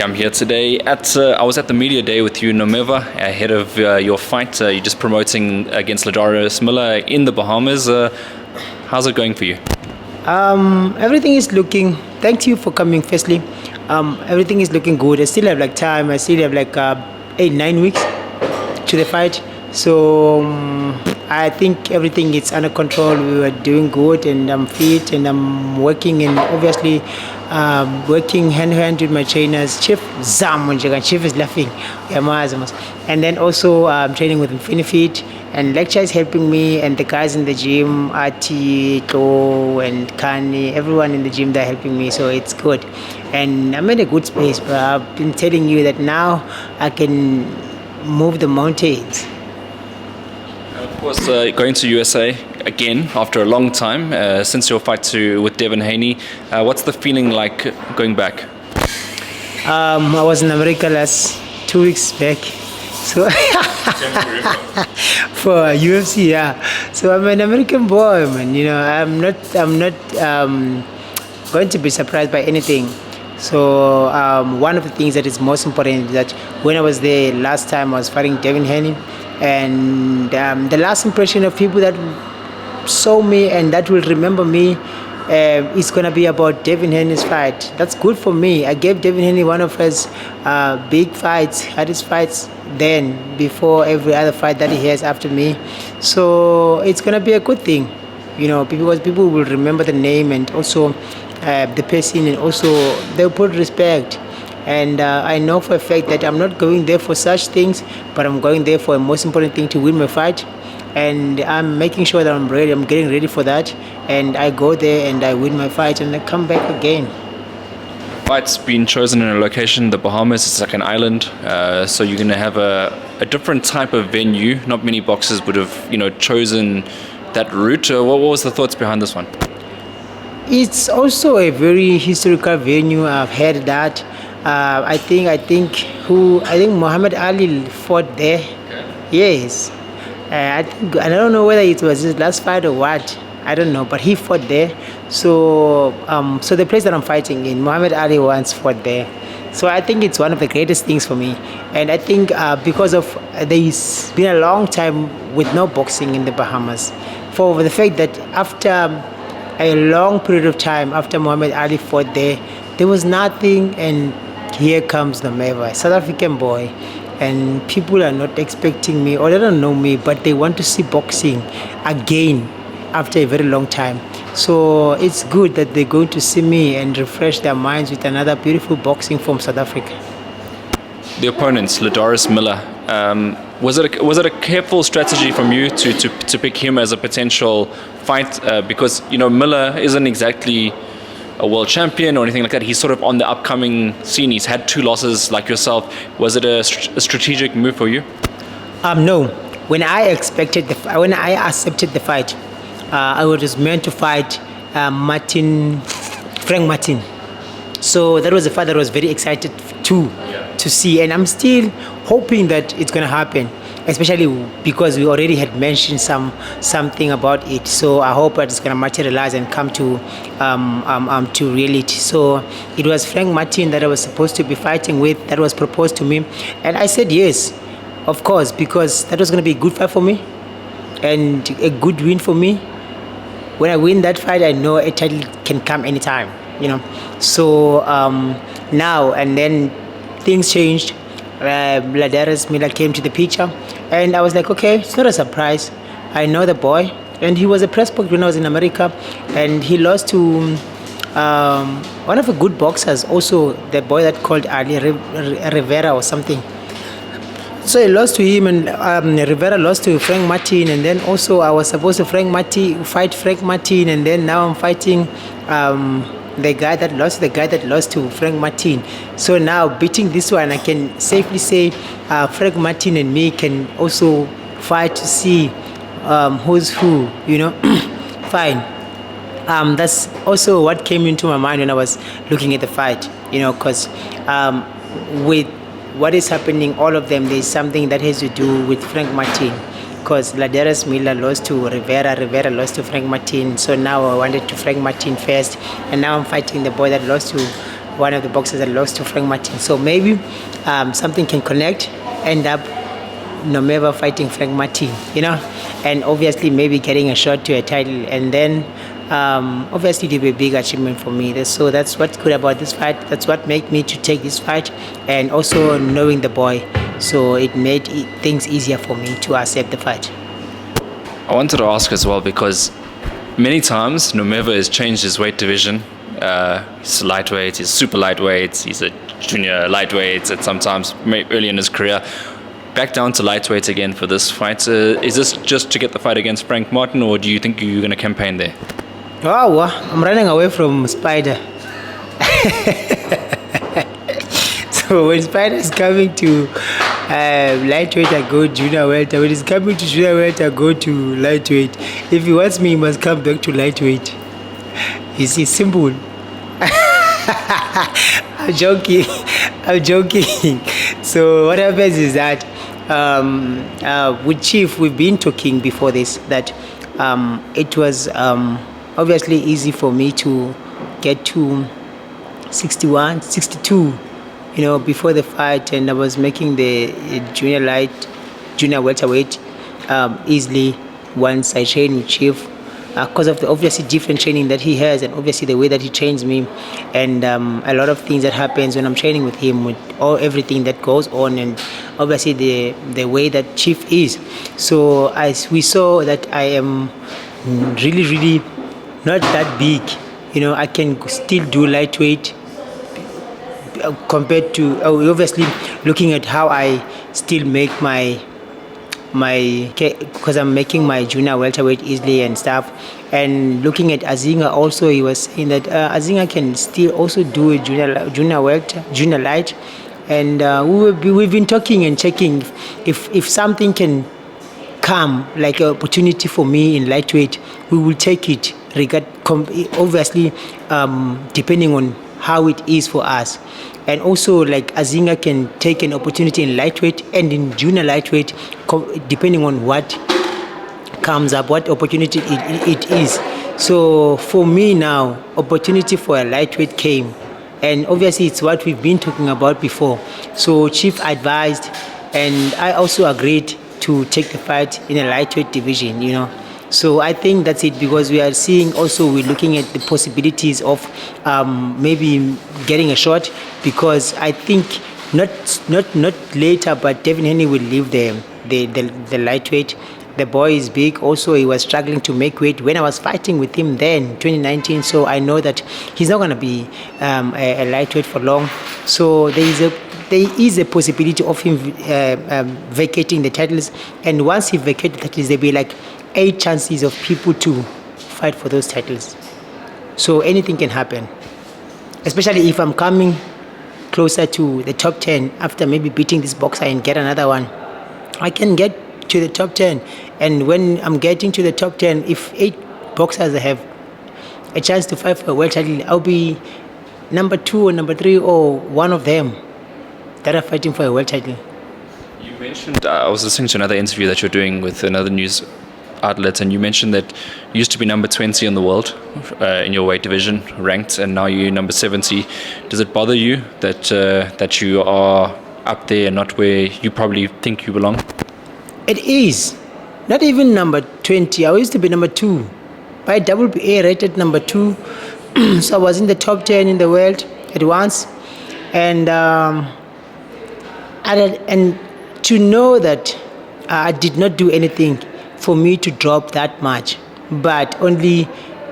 I'm here today I was at the media day with you, Nomeva, ahead of your fight. You're just promoting against Ladarus Miller in the Bahamas. How's it going for you? Everything is looking. Thank you for coming. Firstly, everything is looking good. I still have time. I still have 8-9 weeks to the fight. So I think everything is under control. We were doing good, and I'm fit, and I'm working, and obviously working hand in hand with my trainers. Chief Chief is laughing, and then also training with Infinifit, and lecture is helping me, and the guys in the gym, Ati, To, and Kani, everyone in the gym, they're helping me, so it's good, and I'm in a good space. But I've been telling you that now I can move the mountains. Of course, going to USA again after a long time since your fight with Devin Haney. What's the feeling like going back? I was in America last 2 weeks back, so for UFC, yeah. So I'm an American boy, man. I'm not going to be surprised by anything. So one of the things that is most important is that when I was there last time, I was fighting Devin Haney, and the last impression of people that saw me and that will remember me is going to be about Devin Haney's fight. That's good for me. I gave Devin Haney one of his big fights, hardest fights then, before every other fight that he has after me. So it's going to be a good thing, because people will remember the name, and also the person, and also they'll put respect. And I know for a fact that I'm not going there for such things, but I'm going there for a most important thing, to win my fight. And I'm making sure that I'm ready. I'm getting ready for that. And I go there and I win my fight, and I come back again. Fight's been chosen in a location, the Bahamas. It's like an island, so you're going to have a different type of venue. Not many boxers would have, chosen that route. What was the thoughts behind this one? It's also a very historical venue. I've heard that. I think Muhammad Ali fought there. Okay. Yes. I don't know whether it was his last fight or what. I don't know, but he fought there. So the place that I'm fighting in, Muhammad Ali once fought there. So I think it's one of the greatest things for me. And I think because of there's been a long time with no boxing in the Bahamas, for the fact that after a long period of time after Muhammad Ali fought there was nothing, and here comes Nomeva, South African boy, and people are not expecting me, or they don't know me, but they want to see boxing again after a very long time. So it's good that they're going to see me and refresh their minds with another beautiful boxing from South Africa. The opponents, Ladarus Miller, was it a careful strategy from you to pick him as a potential fight? Because Miller isn't exactly a world champion or anything like that. He's sort of on the upcoming scene. He's had 2 losses like yourself. Was it a strategic move for you? No. When I accepted the fight, I was meant to fight Frank Martin. So that was a fight that I was very excited to see, and I'm still hoping that it's going to happen, especially because we already had mentioned something about it. So I hope that it's going to materialize and come to reality. So it was Frank Martin that I was supposed to be fighting with, that was proposed to me, and I said yes, of course, because that was going to be a good fight for me and a good win for me. When I win that fight, I know a title can come anytime, So now and then things changed. Ladarus Miller came to the picture, and I was like, okay, it's not a surprise. I know the boy, and he was a press box when I was in America, and he lost to one of the good boxers, also the boy that called Ali Rivera or something. So I lost to him, and Rivera lost to Frank Martin, and then also I was supposed to fight Frank Martin, and then now I'm fighting the guy that lost to Frank Martin. So now beating this one, I can safely say Frank Martin and me can also fight to see who's who, Fine. That's also what came into my mind when I was looking at the fight, because with what is happening, all of them, there's something that has to do with Frank Martin. Because Ladarus Miller lost to Rivera lost to Frank Martin. So now I wanted to Frank Martin first, and now I'm fighting the boy that lost to one of the boxers that lost to Frank Martin. So maybe something can connect, end up Nomeva fighting Frank Martin, and obviously maybe getting a shot to a title, and then obviously it'll be a big achievement for me. So that's what's good about this fight. That's what made me to take this fight, and also knowing the boy, so it made things easier for me to accept the fight. I wanted to ask as well, because many times Nomeva has changed his weight division. He's lightweight, he's super lightweight, he's a junior lightweight at sometimes early in his career. Back down to lightweight again for this fight. Is this just to get the fight against Frank Martin, or do you think you're going to campaign there? Oh, I'm running away from Spider. So when Spider is coming to lightweight, I go junior welter. When he's coming to junior welter, I go to lightweight. If he wants me, he must come back to lightweight. It's simple. I'm joking. So what happens is that with Chief, we've been talking before this that it was obviously easy for me to get to 61, 62, before the fight, and I was making the junior welterweight easily once I trained with Chief. Because of the obviously different training that he has, and obviously the way that he trains me, and a lot of things that happens when I'm training with him, with everything that goes on, and obviously the way that Chief is. So as we saw that I am really, really not that big, I can still do lightweight compared to obviously looking at how I still make because I'm making my junior welterweight easily and stuff, and looking at Azinga also, he was saying that Azinga can still also do a junior light, and we've been talking and checking if something can come like an opportunity for me in lightweight, we will take it. Obviously, depending on how it is for us. And also, like Azinga can take an opportunity in lightweight and in junior lightweight, depending on what comes up, what opportunity it is. So for me now, opportunity for a lightweight came, and obviously it's what we've been talking about before. So Chief advised, and I also agreed to take the fight in a lightweight division, So I think that's it, because we are seeing also, we're looking at the possibilities of maybe getting a shot, because I think not later, but definitely will leave the lightweight. The boy is big. Also, he was struggling to make weight when I was fighting with him then, 2019. So I know that he's not going to be a lightweight for long. So there is a possibility of him vacating the titles. And once he vacates the titles, there'll be like 8 chances of people to fight for those titles. So anything can happen, especially if I'm coming closer to the top 10 after maybe beating this boxer and get another one. I can get to the top 10, and when I'm getting to the top 10, if 8 boxers have a chance to fight for a world title, I'll be number 2 or number 3 or one of them that are fighting for a world title. You mentioned, I was listening to another interview that you're doing with another news outlet, and you mentioned that you used to be number 20 in the world in your weight division, ranked, and now you're number 70. Does it bother you that you are up there and not where you probably think you belong? It is. Not even number 20. I used to be number 2. By WBA rated number 2. So I was in the top 10 in the world at once. And to know that I did not do anything for me to drop that much, but only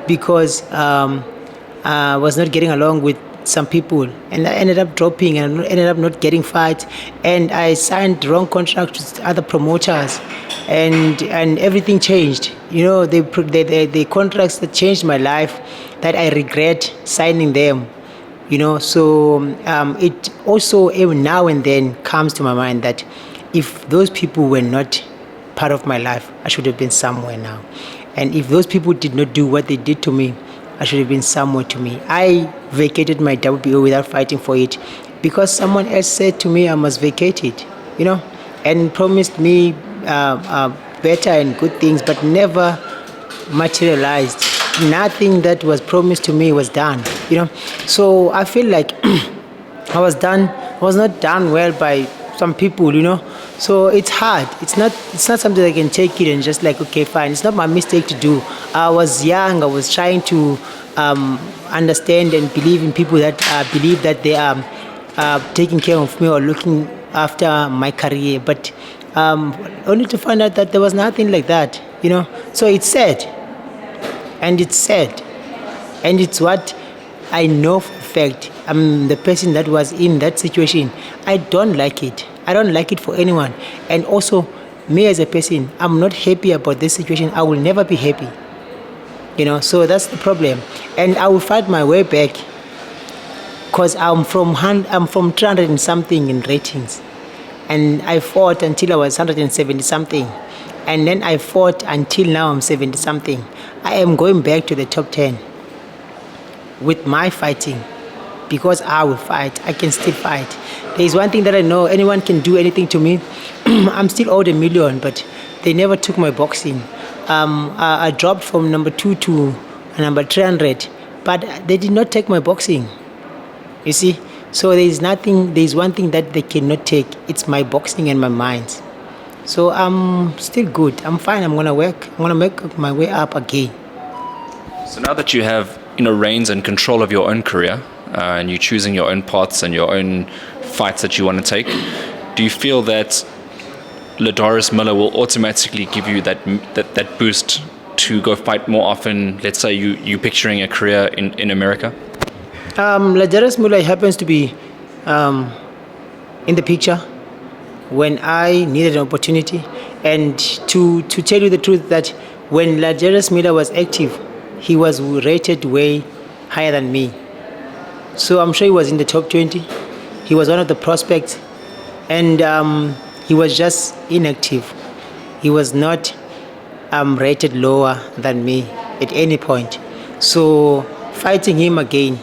because I was not getting along with some people, and I ended up dropping and ended up not getting fights, and I signed wrong contracts with other promoters, and everything changed. The contracts that changed my life, that I regret signing them. So it also now and then comes to my mind that if those people were not part of my life, I should have been somewhere now. And if those people did not do what they did to me, I should have been somewhere to me. I vacated my WBO without fighting for it because someone else said to me I must vacate it, and promised me better and good things, but never materialized. Nothing that was promised to me was done, So I feel like I was not done well by some people, So it's hard. It's not something I can take it and just like, okay, fine. It's not my mistake to do. I was young. I was trying to understand and believe in people that believe that they are taking care of me or looking after my career. But only to find out that there was nothing like that, So it's sad, and it's sad, and it's what I know for a fact. I'm the person that was in that situation. I don't like it. I don't like it for anyone. And also, me as a person, I'm not happy about this situation. I will never be happy. So that's the problem. And I will fight my way back because I'm from 300 and something in ratings. And I fought until I was 170 something. And then I fought until now I'm 70 something. I am going back to the top 10 with my fighting. Because I will fight, I can still fight. There is one thing that I know, anyone can do anything to me. I'm still owed $1 million, but they never took my boxing. I dropped from number 2 to number 300, but they did not take my boxing. You see? So there is one thing that they cannot take. It's my boxing and my mind. So I'm still good. I'm fine. I'm gonna work. I'm gonna make my way up again. So now that you have reins and control of your own career, and you're choosing your own paths and your own fights that you want to take, do you feel that Ladarus Miller will automatically give you that boost to go fight more often? Let's say you picturing a career in America. Ladarus Miller happens to be in the picture when I needed an opportunity, and to tell you the truth, that when Ladarus Miller was active, he was rated way higher than me. So I'm sure he was in the top 20. He was one of the prospects, and he was just inactive. He was not rated lower than me at any point. So fighting him again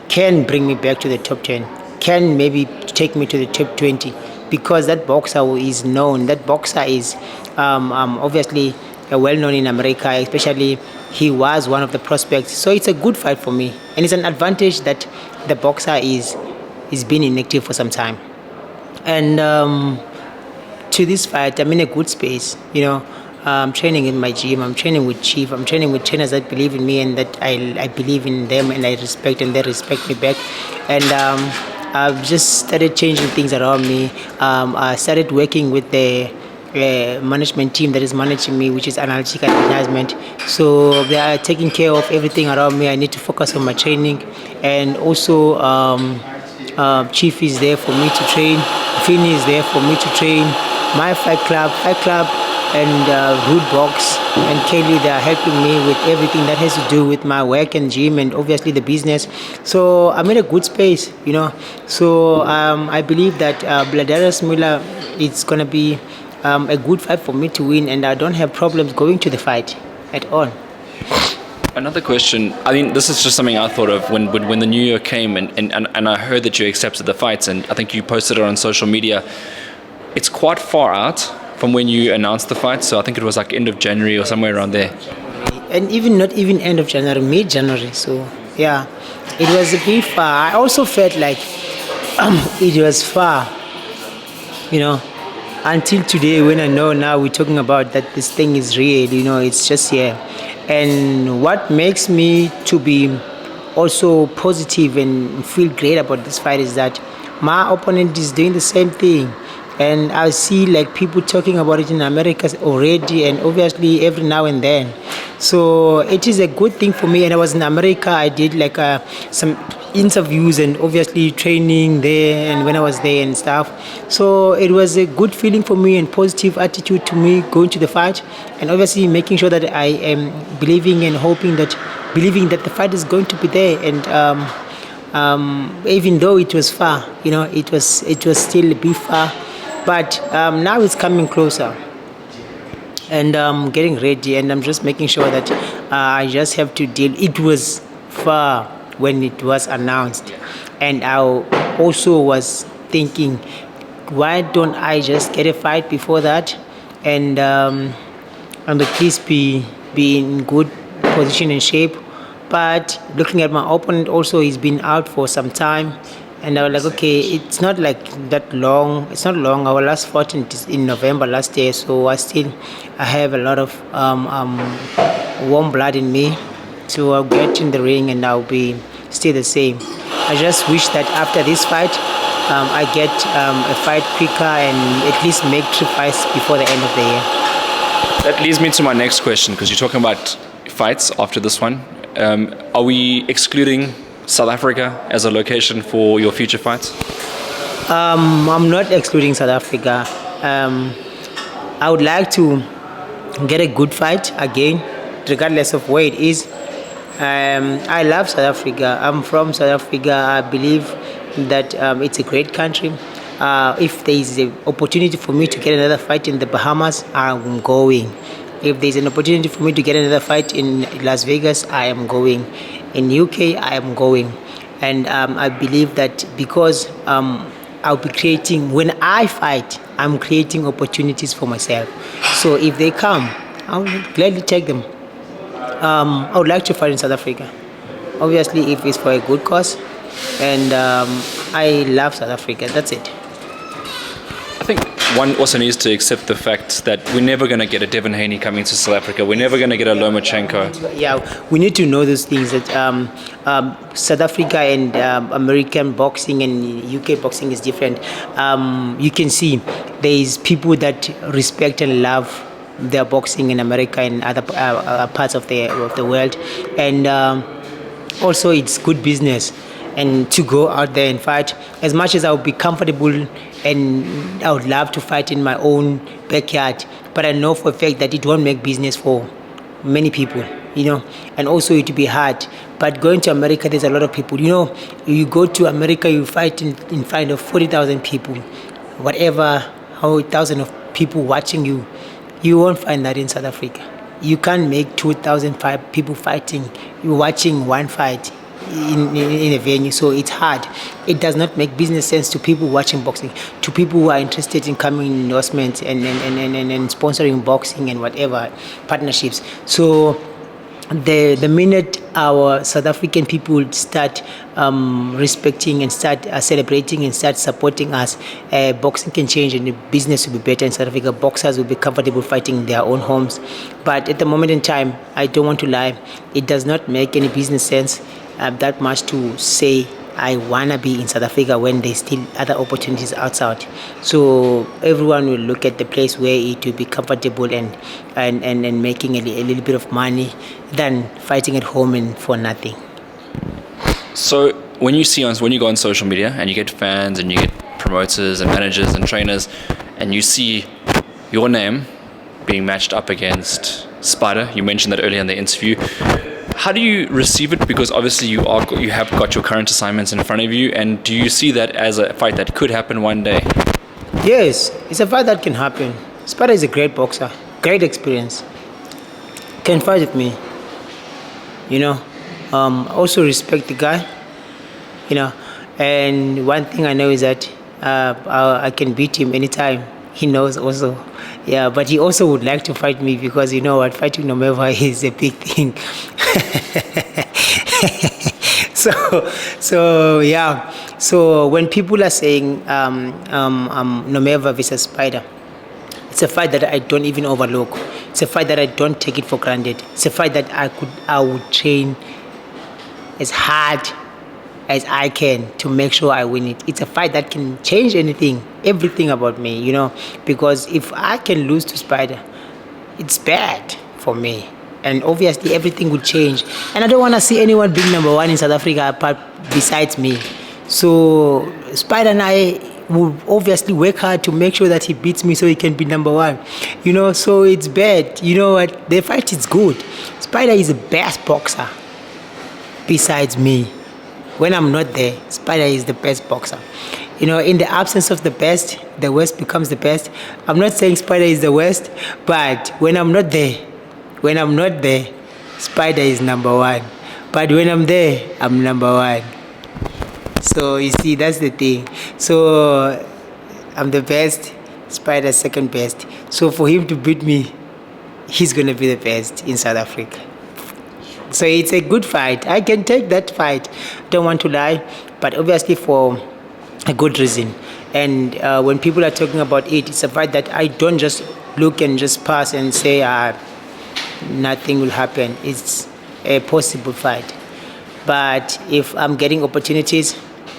can bring me back to the top 10, can maybe take me to the top 20, because that boxer is known. That boxer is obviously well known in America, especially he was one of the prospects. So it's a good fight for me, and it's an advantage that the boxer is been inactive for some time. And to this fight, I'm in a good space. I'm training in my gym. I'm training with Chief. I'm training with trainers that believe in me and that I believe in them, and I respect, and they respect me back. And I've just started changing things around me. I started working with the management team that is managing me, which is analytical management. So they are taking care of everything around me. I need to focus on my training, and also Chief is there for me to train. Fini is there for me to train. My Fight Club, and Root Box and Kelly, they are helping me with everything that has to do with my work and gym, and obviously the business. So I'm in a good space, So I believe that Ladarus Miller, it's gonna be a good fight for me to win, and I don't have problems going to the fight at all. Another question. I mean, this is just something I thought of when the new year came, and I heard that you accepted the fights, and I think you posted it on social media. It's quite far out from when you announced the fight, so I think it was like end of January or somewhere around there. And not even end of January, mid-January. So yeah, it was a bit far. I also felt like it was far, until today, when I know now we're talking about that this thing is real, it's just here. And what makes me to be also positive and feel great about this fight is that my opponent is doing the same thing. And I see like people talking about it in America already, and obviously every now and then. So it is a good thing for me. And I was in America, I did like some interviews and obviously training there, and when I was there and stuff. So it was a good feeling for me and positive attitude to me going to the fight, and obviously making sure that I am believing and believing that the fight is going to be there. And even though it was far, it was still a bit far. But now it's coming closer, and I'm getting ready, and I'm just making sure that I just have to deal. It was far when it was announced, and I also was thinking, why don't I just get a fight before that, and at least be in good position and shape But looking at my opponent also, he's been out for some time. And I was like, okay, it's not like that long. It's not long. Our last fought in November last year, so I have a lot of warm blood in me. So I'll get in the ring and I'll be still the same. I just wish that after this fight, I get a fight quicker and at least make 3 fights before the end of the year. That leads me to my next question, because you're talking about fights after this one. Are we excluding South Africa as a location for your future fights? I'm not excluding South Africa. I would like to get a good fight again, regardless of where it is. I love South Africa. I'm from South Africa. I believe that it's a great country. If there is an opportunity for me to get another fight in the Bahamas, I'm going. If there's an opportunity for me to get another fight in Las Vegas, I am going. In UK, I am going. And I believe that because I'll be creating, when I fight, I'm creating opportunities for myself. So if they come, I'll gladly take them. I would like to fight in South Africa. Obviously, if it's for a good cause. And I love South Africa. That's it. I think one also needs to accept the fact that we're never going to get a Devin Haney coming to South Africa. We're never going to get a Lomachenko. Yeah, we need to know those things, that South Africa and American boxing and UK boxing is different. You can see there is people that respect and love their boxing in America and other parts of the world. And also it's good business. And to go out there and fight, as much as I would be comfortable and I would love to fight in my own backyard, but I know for a fact that it won't make business for many people, and also it will be hard. But going to America, there's a lot of people, you go to America, you fight in front of 40,000 people, whatever, how 1,000 of people watching you. You won't find that in South Africa. You can't make 2,005 people fighting, you're watching one fight in a venue, so it's hard. It does not make business sense to people watching boxing, to people who are interested in coming in endorsements and sponsoring boxing and whatever partnerships. So the minute our South African people start respecting and start celebrating and start supporting us, boxing can change and the business will be better in South Africa. Boxers will be comfortable fighting in their own homes. But at the moment in time, I don't want to lie, it does not make any business sense that much to say I wanna be in South Africa when there's still other opportunities outside. So everyone will look at the place where it will be comfortable and making a little bit of money than fighting at home and for nothing. So when you go on social media and you get fans and you get promoters and managers and trainers and you see your name being matched up against Spider, you mentioned that earlier in the interview, how do you receive it? Because obviously you have got your current assignments in front of you, and do you see that as a fight that could happen one day? Yes, it's a fight that can happen. Spider is a great boxer, great experience. Can fight with me. Also respect the guy. And one thing I know is that I can beat him anytime. He knows also. Yeah, but he also would like to fight me because fighting Nomeva is a big thing. So yeah. So when people are saying Nomeva versus Spider, it's a fight that I don't even overlook. It's a fight that I don't take it for granted. It's a fight that I would train as hard as I can to make sure I win it. It's a fight that can change everything about me, because if I can lose to Spider, it's bad for me. And obviously everything will change. And I don't want to see anyone being number one in South Africa apart besides me. So Spider and I will obviously work hard to make sure that he beats me so he can be number one. So it's bad. What? The fight is good. Spider is the best boxer besides me. When I'm not there, Spider is the best boxer. In the absence of the best, the worst becomes the best. I'm not saying Spider is the worst, but when I'm not there, Spider is number one. But when I'm there, I'm number one. So you see, that's the thing. So I'm the best, Spider's second best. So for him to beat me, he's gonna be the best in South Africa. Sure. So it's a good fight. I can take that fight. Don't want to lie, but obviously for a good reason. And when people are talking about it, it's a fight that I don't just look and just pass and say nothing will happen. It's a possible fight. But if I'm getting opportunities,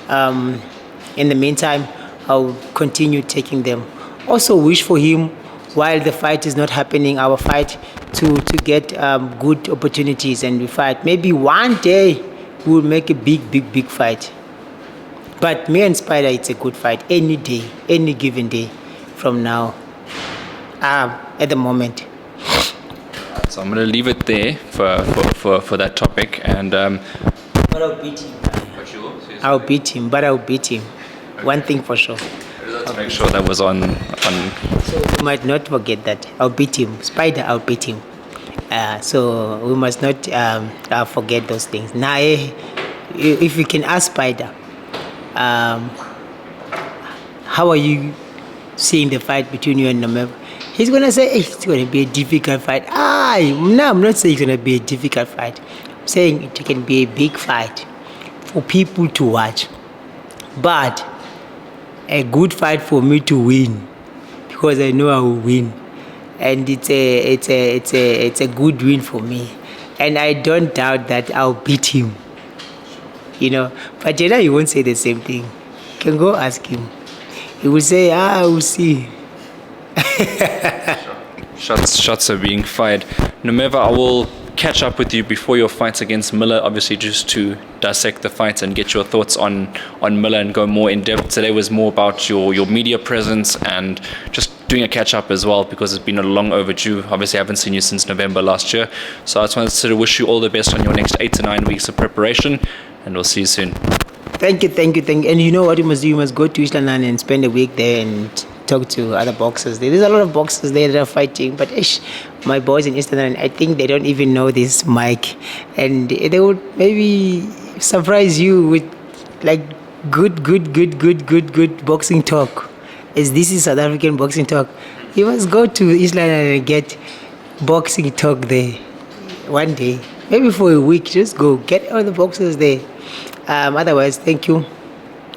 in the meantime, I'll continue taking them. Also wish for him while the fight is not happening, our fight to get good opportunities and we fight. Maybe one day we'll make a big fight. But me and Spider, it's a good fight any day, any given day from now, at the moment. So I'm going to leave it there for that topic. And But I'll beat him. I'll beat him, but I'll beat him. One thing for sure. To make sure that was on. So we might not forget that. I'll beat him. Spider, I'll beat him. So we must not forget those things. Now, if you can ask Spider, how are you seeing the fight between you and Nomeva? He's going to say it's going to be a difficult fight. No, I'm not saying it's going to be a difficult fight. I'm saying it can be a big fight for people to watch. But a good fight for me to win, because I know I will win, and it's a good win for me, and I don't doubt that I'll beat him. But he won't say the same thing. You can go ask him. He will say, we'll see. Shots are being fired. Nomeva, I will catch up with you before your fight against Miller, obviously just to dissect the fight and get your thoughts on Miller and go more in depth. Today was more about your media presence and just doing a catch up as well, because it's been a long overdue. Obviously I haven't seen you since November last year, so I just wanted to wish you all the best on your next 8 to 9 weeks of preparation, and we'll see you soon. Thank you. And you know what you must do? You must go to Island and spend a week there and talk to other boxers. There's a lot of boxers there that are fighting, but my boys in Eastern, I think they don't even know this mic, and they would maybe surprise you with like good boxing talk. As this is South African boxing talk, you must go to Eastland and get boxing talk there one day, maybe for a week. Just go get all the boxers there. Otherwise, thank you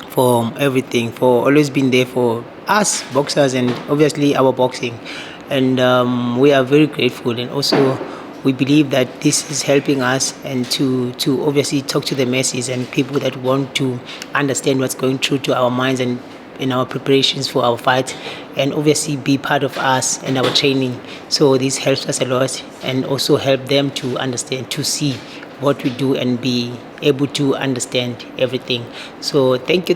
for everything, for always being there for us boxers and obviously our boxing, and we are very grateful, and also we believe that this is helping us and to obviously talk to the masses and people that want to understand what's going through to our minds and in our preparations for our fight, and obviously be part of us and our training. So this helps us a lot, and also help them to understand, to see what we do and be able to understand everything. So thank you.